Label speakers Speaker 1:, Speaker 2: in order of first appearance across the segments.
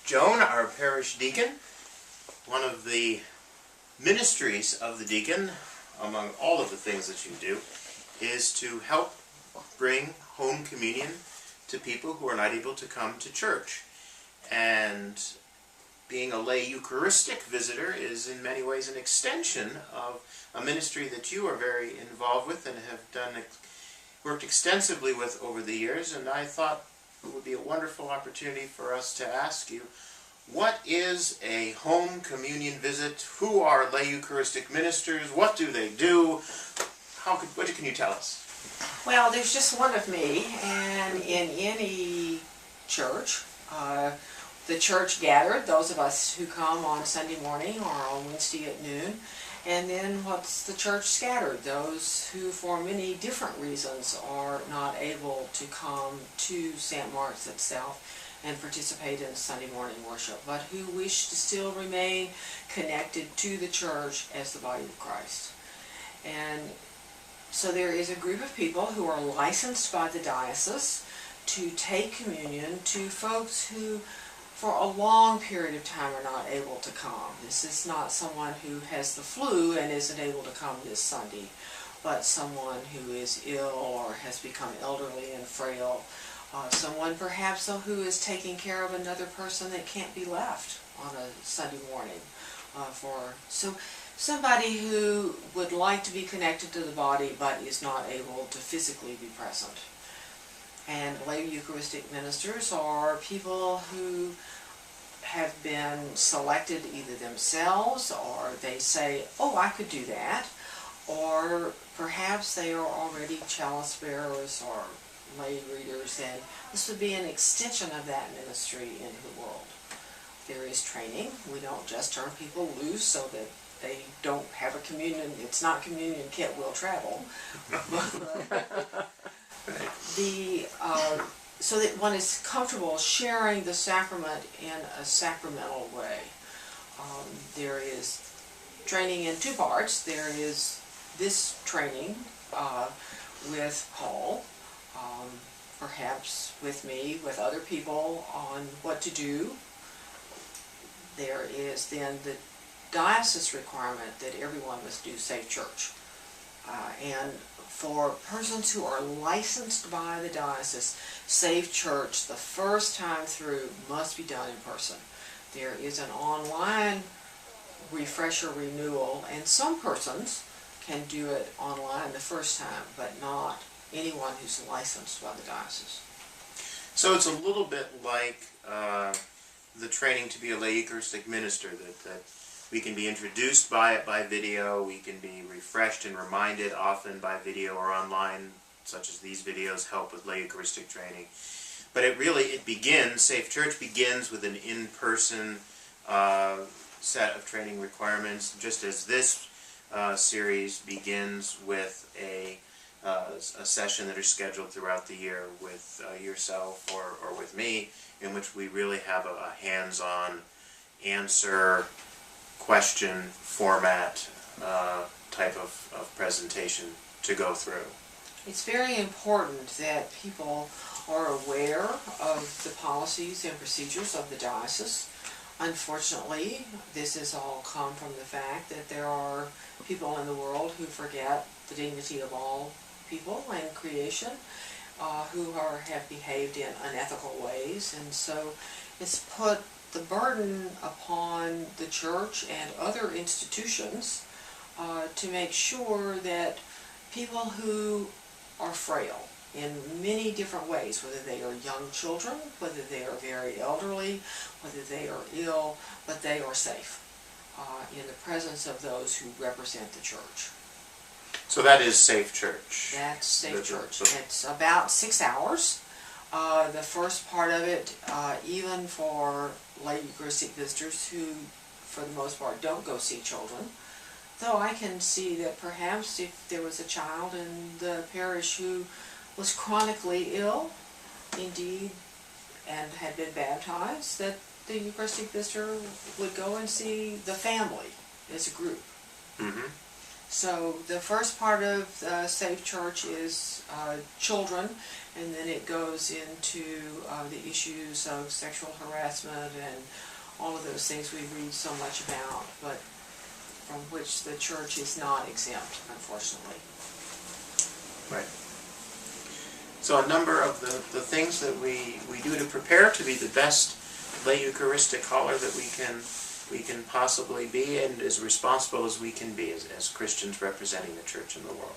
Speaker 1: Joan, our parish deacon. One of the ministries of the deacon, among all of the things that you do, is to help bring home communion to people who are not able to come to church. And being a lay Eucharistic visitor is in many ways an extension of a ministry that you are very involved with and have worked extensively with over the years. And I thought it would be a wonderful opportunity for us to ask you, what is a home communion visit? Who are lay Eucharistic ministers? What do they do? What can you tell us?
Speaker 2: Well, there's just one of me, and in any church, the church gathered, those of us who come on Sunday morning or on Wednesday at noon, and then what's the church scattered? Those who for many different reasons are not able to come to St. Mark's itself and participate in Sunday morning worship, but who wish to still remain connected to the church as the body of Christ. And so there is a group of people who are licensed by the diocese to take communion to folks who for a long period of time are not able to come. This is not someone who has the flu and isn't able to come this Sunday, but someone who is ill or has become elderly and frail. Someone perhaps who is taking care of another person that can't be left on a Sunday morning. So somebody who would like to be connected to the body but is not able to physically be present. And lay Eucharistic ministers are people who have been selected either themselves, or they say, oh, I could do that, or perhaps they are already chalice bearers or lay readers, and this would be an extension of that ministry into the world. There is training. We don't just turn people loose so that they don't have a communion. It's not communion kit will travel. So that one is comfortable sharing the sacrament in a sacramental way. There is training in two parts. There is this training with Paul, perhaps with me, with other people on what to do. There is then the diocese requirement that everyone must do safe church. And for persons who are licensed by the diocese, safe church, the first time through, must be done in person. There is an online refresher renewal, and some persons can do it online the first time, but not anyone who's licensed by the diocese.
Speaker 1: So it's a little bit like the training to be a lay Eucharistic minister, that we can be introduced by it by video, we can be refreshed and reminded often by video or online, such as these videos help with lay Eucharistic training. But it begins, Safe Church begins with an in-person set of training requirements, just as this series begins with a session that are scheduled throughout the year with yourself or with me, in which we really have a hands-on answer question format type of presentation to go through.
Speaker 2: It's very important that people are aware of the policies and procedures of the diocese. Unfortunately, this has all come from the fact that there are people in the world who forget the dignity of all people and creation, who have behaved in unethical ways, and so it's put the burden upon the church and other institutions to make sure that people who are frail in many different ways, whether they are young children, whether they are very elderly, whether they are ill, but they are safe in the presence of those who represent the church.
Speaker 1: So that is Safe Church.
Speaker 2: That's Safe Church. It's about 6 hours. The first part of it, even for lay Eucharistic visitors who, for the most part, don't go see children, though I can see that perhaps if there was a child in the parish who was chronically ill, indeed, and had been baptized, that the Eucharistic visitor would go and see the family as a group.
Speaker 1: Mm-hmm.
Speaker 2: So the first part of Safe Church is children, and then it goes into the issues of sexual harassment and all of those things we read so much about, but from which the church is not exempt, unfortunately.
Speaker 1: Right. So a number of the things that we do to prepare to be the best lay Eucharistic caller that we can possibly be, and as responsible as we can be as Christians representing the church in the world.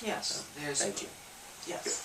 Speaker 2: Yes,
Speaker 1: So, thank you.
Speaker 2: Yes.